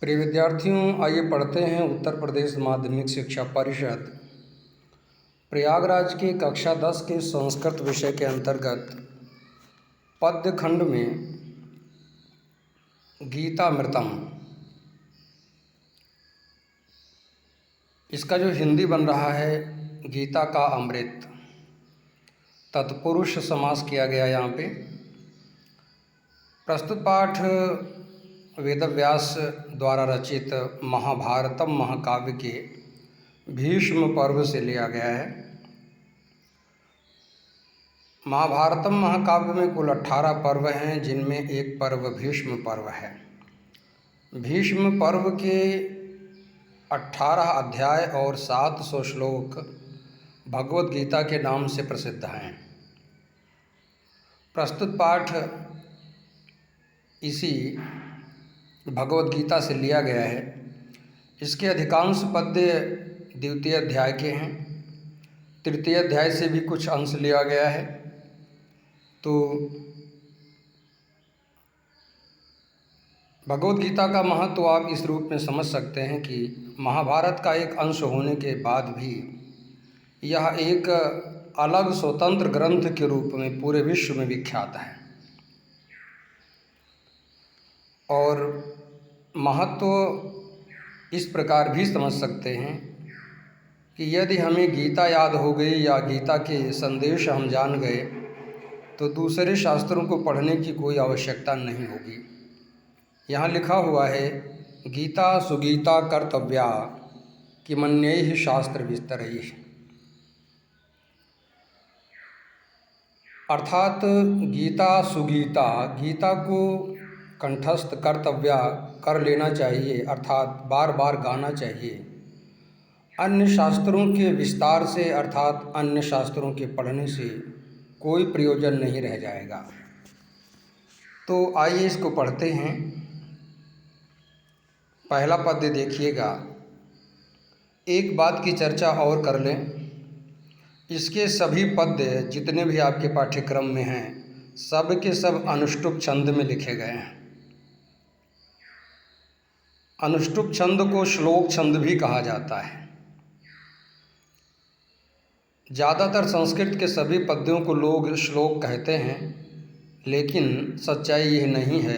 प्रिय विद्यार्थियों, आइए पढ़ते हैं उत्तर प्रदेश माध्यमिक शिक्षा परिषद प्रयागराज के कक्षा 10 के संस्कृत विषय के अंतर्गत पद्य खंड में गीतामृतम, इसका जो हिंदी बन रहा है गीता का अमृत, तत्पुरुष समास किया गया। यहाँ पे प्रस्तुत पाठ वेदव्यास द्वारा रचित महाभारतम महाकाव्य के भीष्म पर्व से लिया गया है। महाभारतम महाकाव्य में कुल 18 पर्व हैं, जिनमें एक पर्व भीष्म पर्व है। भीष्म पर्व के 18 अध्याय और 700 श्लोक भगवद गीता के नाम से प्रसिद्ध हैं। प्रस्तुत पाठ इसी भगवद गीता से लिया गया है। इसके अधिकांश पद्य द्वितीय अध्याय के हैं। तृतीय अध्याय से भी कुछ अंश लिया गया है। तो भगवद गीता का महत्व आप इस रूप में समझ सकते हैं कि महाभारत का एक अंश होने के बाद भी यह एक अलग स्वतंत्र ग्रंथ के रूप में पूरे विश्व में विख्यात है। और महत्व इस प्रकार भी समझ सकते हैं कि यदि हमें गीता याद हो गई या गीता के संदेश हम जान गए तो दूसरे शास्त्रों को पढ़ने की कोई आवश्यकता नहीं होगी। यहाँ लिखा हुआ है, गीता सुगीता कर्तव्या किमन्यैः शास्त्र विस्तरैः, अर्थात गीता सुगीता, गीता को कंठस्थ कर्तव्या कर लेना चाहिए, अर्थात बार बार गाना चाहिए। अन्य शास्त्रों के विस्तार से अर्थात अन्य शास्त्रों के पढ़ने से कोई प्रयोजन नहीं रह जाएगा। तो आइए इसको पढ़ते हैं। पहला पद्य देखिएगा। एक बात की चर्चा और कर लें, इसके सभी पद्य जितने भी आपके पाठ्यक्रम में हैं सब के सब अनुष्टुप छंद में लिखे गए हैं। अनुष्टुप छंद को श्लोक छंद भी कहा जाता है। ज़्यादातर संस्कृत के सभी पद्यों को लोग श्लोक कहते हैं, लेकिन सच्चाई यह नहीं है।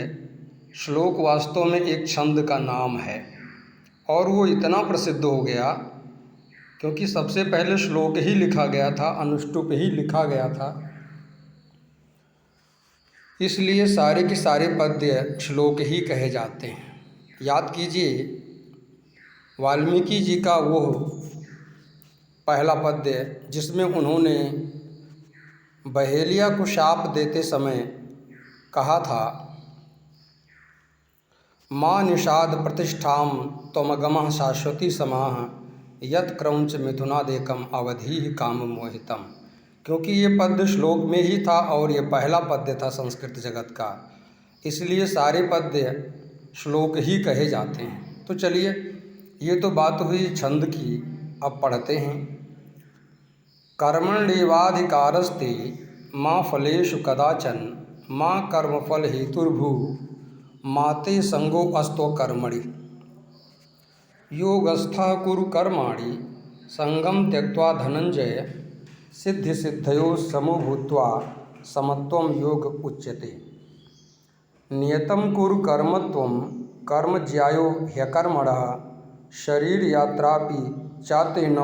श्लोक वास्तव में एक छंद का नाम है और वो इतना प्रसिद्ध हो गया क्योंकि सबसे पहले श्लोक ही लिखा गया था, अनुष्टुप ही लिखा गया था। इसलिए सारे के सारे पद्य श्लोक ही कहे जाते हैं। याद कीजिए, वाल्मीकि जी का वो पहला पद्य जिसमें उन्होंने बहेलिया को शाप देते समय कहा था, माँ निषाद प्रतिष्ठाम त्वमगमः शाश्वती समाः यत् क्रौंच मिथुनादेकम अवधि काम मोहितम। क्योंकि ये पद्य श्लोक में ही था और ये पहला पद्य था संस्कृत जगत का, इसलिए सारे पद्य श्लोक ही कहे जाते हैं। तो चलिए, ये तो बात हुई छंद की। अब पढ़ते हैं। कर्मण्येवाधिकारस्ते माँ फलेषु कदाचन माँ कर्मफल हेतुर्भू माते संगो अस्त्व कर्मणि योगस्थः कुरु कर्माणि संगम त्यक्त्वा धनंजय सिद्धि सिद्धयो समो भूत्वा समत्वम योग उच्यते। नियतं कुरु कर्मत्वं कर्म ज्यायो ह्यकर्मणः शरीर यात्रापि चाते न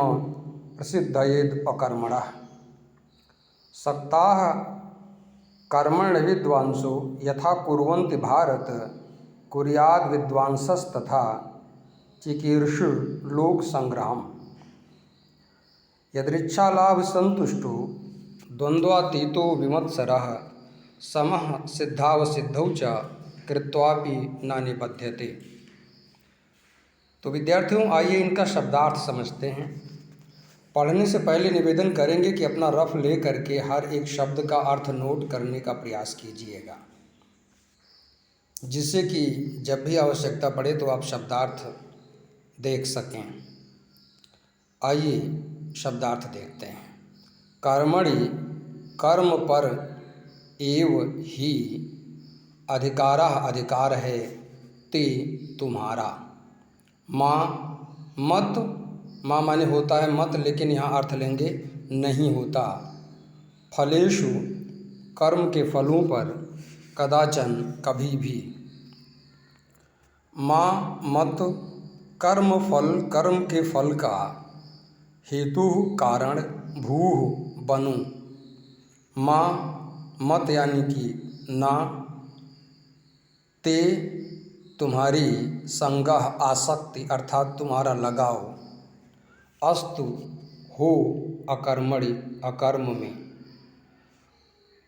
प्रसिद्धयेद अकर्मणः। सक्ताः कर्मण्य विद्वांसो यथा कुर्वन्ति भारत कुर्याद् विद्वांसस्तथा चिकीर्षु लोक संग्राम। यदृच्छालाभ संतुष्टो द्वंद्वातीतो विमत्सरः समः सिद्धावसिद्धौ च कृत्वापि न निबध्यते। तो विद्यार्थियों, आइए इनका शब्दार्थ समझते हैं। पढ़ने से पहले निवेदन करेंगे कि अपना रफ ले करके हर एक शब्द का अर्थ नोट करने का प्रयास कीजिएगा, जिससे कि जब भी आवश्यकता पड़े तो आप शब्दार्थ देख सकें। आइए शब्दार्थ देखते हैं। कर्मणि, कर्म पर, एव ही, अधिकारः अधिकार है, ते तुम्हारा। माँ मत, माँ माने होता है मत, लेकिन यहाँ अर्थ लेंगे नहीं होता। फलेषु कर्म के फलों पर, कदाचन कभी भी। माँ मत कर्म फल, कर्म के फल का हेतु कारण भूः बनु। माँ मत यानी कि ना, ते तुम्हारी, संगह आसक्ति अर्थात तुम्हारा लगाव, अस्तु हो अकर्मणि अकर्म में।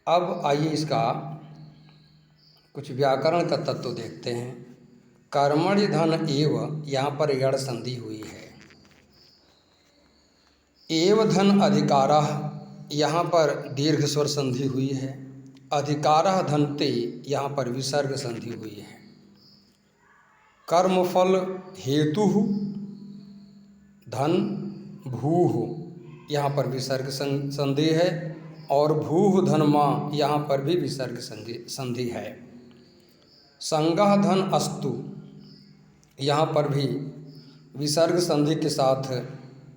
अब आइए इसका कुछ व्याकरण का तत्व देखते हैं। कर्मणि धन एव, यहाँ पर यड़ संधि हुई है। एव धन अधिकारः, यहाँ पर दीर्घ स्वर संधि हुई है। अधिकारः धनते, यहाँ पर विसर्ग संधि हुई है। कर्मफल हेतु धन भूः, यहाँ पर विसर्ग संधि है। और भूः धन माँ, यहाँ पर भी विसर्ग संधि है। संगह धन अस्तु, यहाँ पर भी विसर्ग संधि के साथ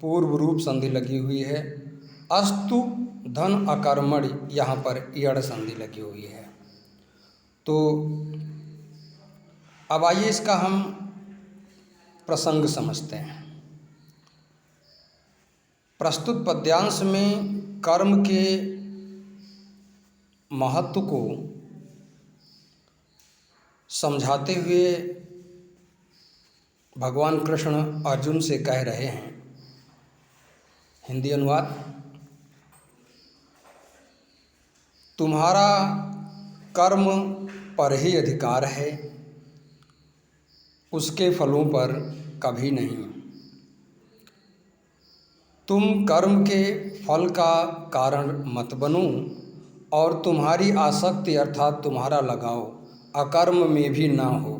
पूर्व रूप संधि लगी हुई है। अस्तु धन अकर्मणि, यहाँ पर यड़ संधि लगी हुई है। तो अब आइए इसका हम प्रसंग समझते हैं। प्रस्तुत पद्यांश में कर्म के महत्व को समझाते हुए भगवान कृष्ण अर्जुन से कह रहे हैं। हिंदी अनुवाद। तुम्हारा कर्म पर ही अधिकार है, उसके फलों पर कभी नहीं। तुम कर्म के फल का कारण मत बनो और तुम्हारी आसक्ति अर्थात तुम्हारा लगाव अकर्म में भी ना हो।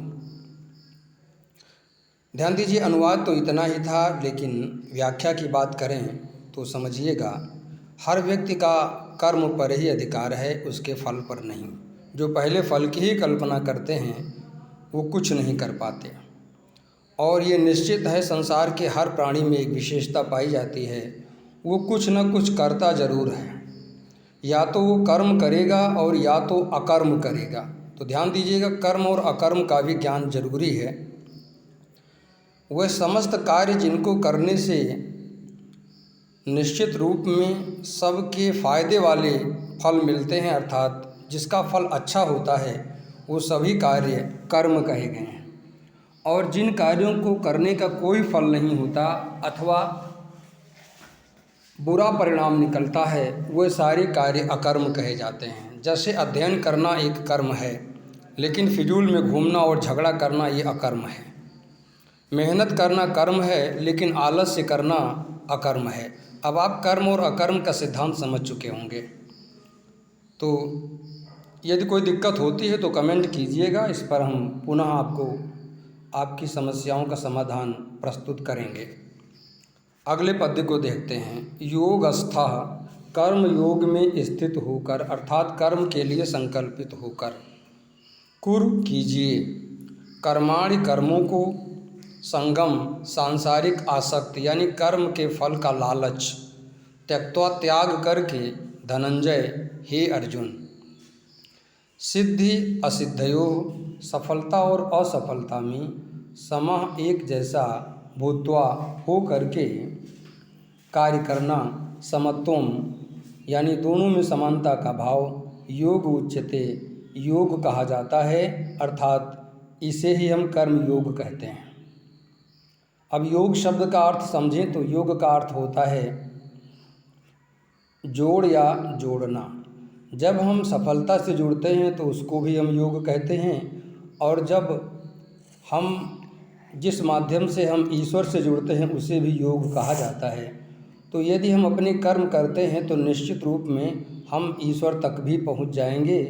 ध्यान दीजिए, अनुवाद तो इतना ही था, लेकिन व्याख्या की बात करें तो समझिएगा, हर व्यक्ति का कर्म पर ही अधिकार है, उसके फल पर नहीं। जो पहले फल की ही कल्पना करते हैं वो कुछ नहीं कर पाते। और ये निश्चित है, संसार के हर प्राणी में एक विशेषता पाई जाती है, वो कुछ न कुछ करता जरूर है। या तो वो कर्म करेगा और या तो अकर्म करेगा। तो ध्यान दीजिएगा, कर्म और अकर्म का भी ज्ञान जरूरी है। वह समस्त कार्य जिनको करने से निश्चित रूप में सबके फायदे वाले फल मिलते हैं, अर्थात जिसका फल अच्छा होता है, वो सभी कार्य कर्म कहे गए हैं। और जिन कार्यों को करने का कोई फल नहीं होता अथवा बुरा परिणाम निकलता है, वे सारे कार्य अकर्म कहे जाते हैं। जैसे अध्ययन करना एक कर्म है, लेकिन फिजूल में घूमना और झगड़ा करना ये अकर्म है। मेहनत करना कर्म है, लेकिन आलस्य करना अकर्म है। अब आप कर्म और अकर्म का सिद्धांत समझ चुके होंगे। तो यदि कोई दिक्कत होती है तो कमेंट कीजिएगा, इस पर हम पुनः आपको आपकी समस्याओं का समाधान प्रस्तुत करेंगे। अगले पद्य को देखते हैं। योगस्थः, कर्म योग में स्थित होकर अर्थात कर्म के लिए संकल्पित होकर। कुरु कीजिए, कर्माणि कर्मों को, संगम सांसारिक आसक्ति यानी कर्म के फल का लालच, त्यक्त्वा त्याग करके, धनंजय हे अर्जुन। सिद्धि असिद्धयो, सफलता और असफलता में समः एक जैसा भूत्वा हो करके कार्य करना, समत्वम यानी दोनों में समानता का भाव, योग उच्यते योग कहा जाता है, अर्थात इसे ही हम कर्म योग कहते हैं। अब योग शब्द का अर्थ समझें तो योग का अर्थ होता है जोड़ या जोड़ना। जब हम सफलता से जुड़ते हैं तो उसको भी हम योग कहते हैं, और जब हम जिस माध्यम से हम ईश्वर से जुड़ते हैं उसे भी योग कहा जाता है। तो यदि हम अपने कर्म करते हैं तो निश्चित रूप में हम ईश्वर तक भी पहुंच जाएंगे,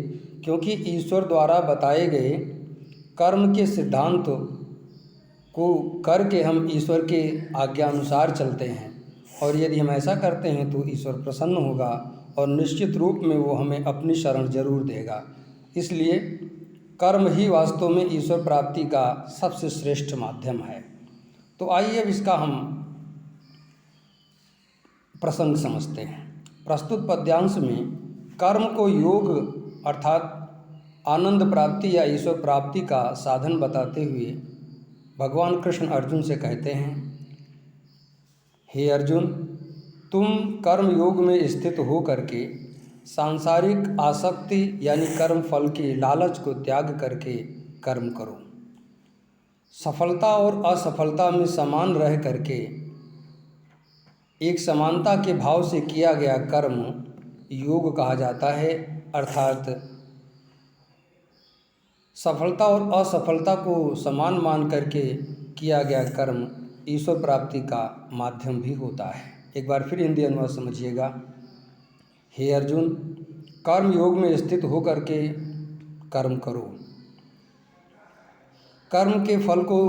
क्योंकि ईश्वर द्वारा बताए गए कर्म के सिद्धांत को करके हम ईश्वर के आज्ञा अनुसार चलते हैं। और यदि हम ऐसा करते हैं तो ईश्वर प्रसन्न होगा और निश्चित रूप में वो हमें अपनी शरण जरूर देगा। इसलिए कर्म ही वास्तव में ईश्वर प्राप्ति का सबसे श्रेष्ठ माध्यम है। तो आइए अब इसका हम प्रसंग समझते हैं। प्रस्तुत पद्यांश में कर्म को योग अर्थात आनंद प्राप्ति या ईश्वर प्राप्ति का साधन बताते हुए भगवान कृष्ण अर्जुन से कहते हैं, हे अर्जुन, तुम कर्म योग में स्थित हो करके सांसारिक आसक्ति यानी कर्म फल के लालच को त्याग करके कर्म करो। सफलता और असफलता में समान रह करके एक समानता के भाव से किया गया कर्म योग कहा जाता है। अर्थात सफलता और असफलता को समान मान करके किया गया कर्म ईश्वर प्राप्ति का माध्यम भी होता है। एक बार फिर हिंदी अनुवाद समझिएगा। हे अर्जुन, कर्म योग में स्थित होकर के कर्म करो। कर्म के फल को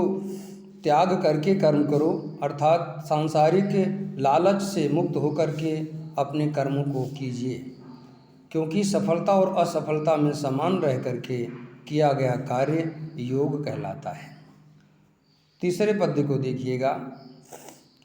त्याग करके कर्म करो, अर्थात सांसारिक लालच से मुक्त होकर के अपने कर्मों को कीजिए, क्योंकि सफलता और असफलता में समान रह करके किया गया कार्य योग कहलाता है। तीसरे पद्य को देखिएगा।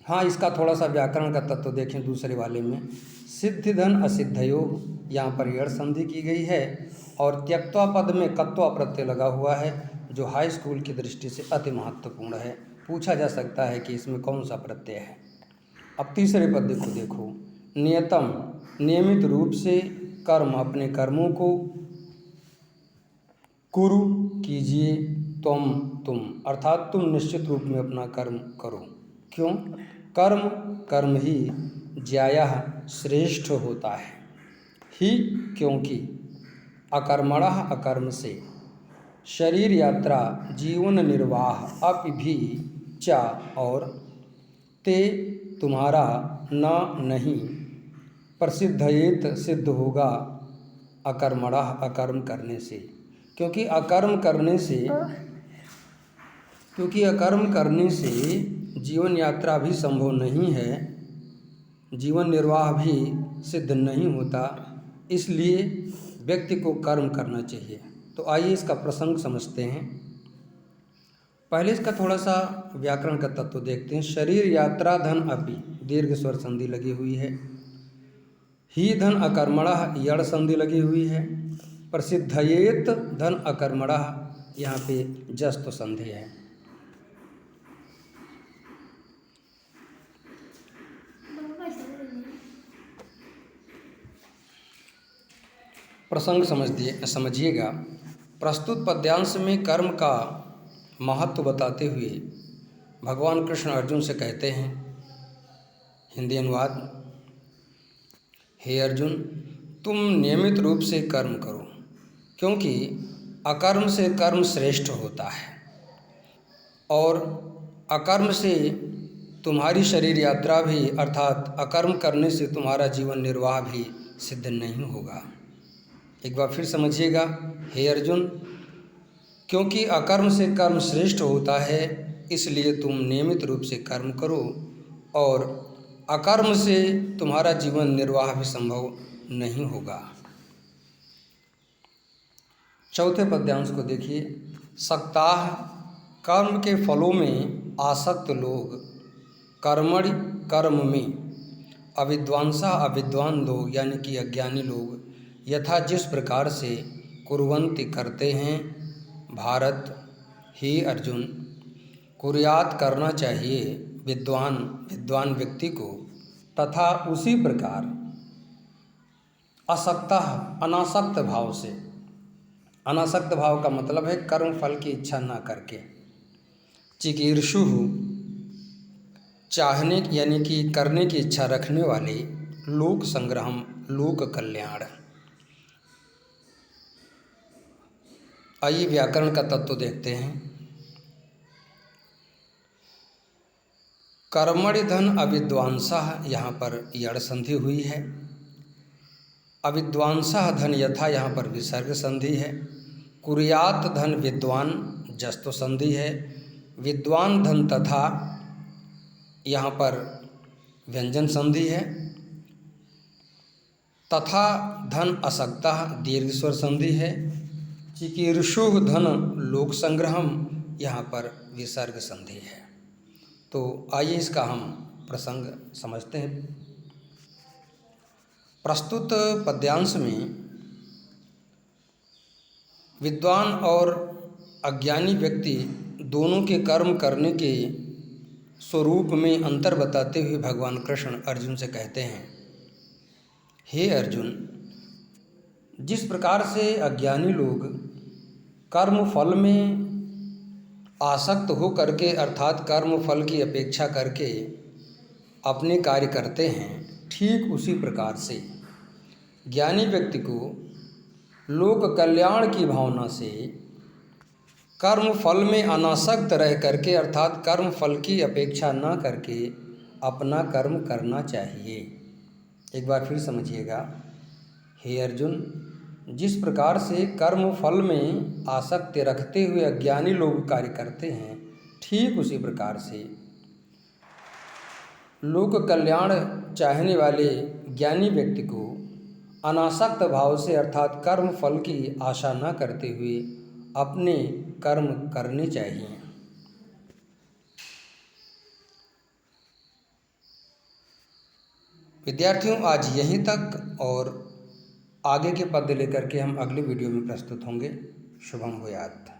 हाँ, इसका थोड़ा सा व्याकरण का तत्व देखें। दूसरे वाले में सिद्धि धन असिद्धयो, यहाँ पर यड़ संधि की गई है और त्यक्त्वा पद में कत्वा प्रत्यय लगा हुआ है, जो हाई स्कूल की दृष्टि से अति महत्वपूर्ण है। पूछा जा सकता है कि इसमें कौन सा प्रत्यय है। अब तीसरे पद्य को देखो। नियतम, नियमित रूप से कर्म, अपने कर्मों को कुरु कीजिए, तुम अर्थात तुम निश्चित रूप में अपना कर्म करो। क्यों? कर्म ही ज्यायः श्रेष्ठ होता है। ही क्योंकि अकर्मणः अकर्म से शरीर यात्रा जीवन निर्वाह अपि भी चा और ते तुम्हारा न नहीं प्रसिद्धयेत सिद्ध होगा अकर्मणः अकर्म करने से। क्योंकि अकर्म करने से जीवन यात्रा भी संभव नहीं है, जीवन निर्वाह भी सिद्ध नहीं होता, इसलिए व्यक्ति को कर्म करना चाहिए। तो आइए इसका प्रसंग समझते हैं। पहले इसका थोड़ा सा व्याकरण का तत्व देखते हैं। शरीर यात्रा धन अपि, दीर्घ स्वर संधि लगी हुई है। ही धन अकर्मणः, यड़ संधि लगी हुई है। प्रसिद्धयेत धन अकर्मणः, यहाँ पे जस्त संधि है। प्रसंग समझिएगा। प्रस्तुत पद्यांश में कर्म का महत्व बताते हुए भगवान कृष्ण अर्जुन से कहते हैं, हिंदी अनुवाद। हे अर्जुन, तुम नियमित रूप से कर्म करो, क्योंकि अकर्म से कर्म श्रेष्ठ होता है और अकर्म से तुम्हारी शरीर यात्रा भी, अर्थात अकर्म करने से तुम्हारा जीवन निर्वाह भी सिद्ध नहीं होगा। एक बार फिर समझिएगा। हे अर्जुन, क्योंकि अकर्म से कर्म श्रेष्ठ होता है, इसलिए तुम नियमित रूप से कर्म करो और अकर्म से तुम्हारा जीवन निर्वाह भी संभव नहीं होगा। चौथे पद्यांश को देखिए। सक्ताः, कर्म के फलों में आसक्त लोग, कर्मणि कर्म में, अविद्वांसा अविद्वान लोग यानी कि अज्ञानी लोग, यथा जिस प्रकार से कुर्वन्ति करते हैं, भारत ही अर्जुन, कुर्यात करना चाहिए विद्वान व्यक्ति को, तथा उसी प्रकार असक्तः अनासक्त भाव से, अनासक्त भाव का मतलब है कर्म फल की इच्छा ना करके, चिकीर्षु चाहने यानी कि करने की इच्छा रखने वाले, लोक संग्रहम लोक कल्याण। आइए व्याकरण का तत्व देखते हैं। कर्मणि धन अविद्वांसः, यहाँ पर यड़ संधि हुई है। अविद्वांसः धन यथा, यहाँ पर विसर्ग संधि है। कुर्यात धन विद्वान, जस्तो संधि है। विद्वान धन तथा, यहाँ पर व्यंजन संधि है। तथा धन असक्तः, दीर्घ स्वर संधि है। चिकीर्षुः धन लोक संग्रहम, यहाँ पर विसर्ग संधि है। तो आइए इसका हम प्रसंग समझते हैं। प्रस्तुत पद्यांश में विद्वान और अज्ञानी व्यक्ति दोनों के कर्म करने के स्वरूप में अंतर बताते हुए भगवान कृष्ण अर्जुन से कहते हैं, हे अर्जुन, जिस प्रकार से अज्ञानी लोग कर्म फल में आसक्त हो करके अर्थात कर्म फल की अपेक्षा करके अपने कार्य करते हैं, ठीक उसी प्रकार से ज्ञानी व्यक्ति को लोक कल्याण की भावना से कर्म फल में अनासक्त रह करके अर्थात कर्म फल की अपेक्षा न करके अपना कर्म करना चाहिए। एक बार फिर समझिएगा, हे अर्जुन, जिस प्रकार से कर्म फल में आसक्ति रखते हुए अज्ञानी लोग कार्य करते हैं, ठीक उसी प्रकार से लोक कल्याण चाहने वाले ज्ञानी व्यक्ति को अनासक्त भाव से अर्थात कर्म फल की आशा न करते हुए अपने कर्म करने चाहिए। विद्यार्थियों, आज यहीं तक और आगे के पद लेकर के हम अगले वीडियो में प्रस्तुत होंगे। शुभम भूयात्।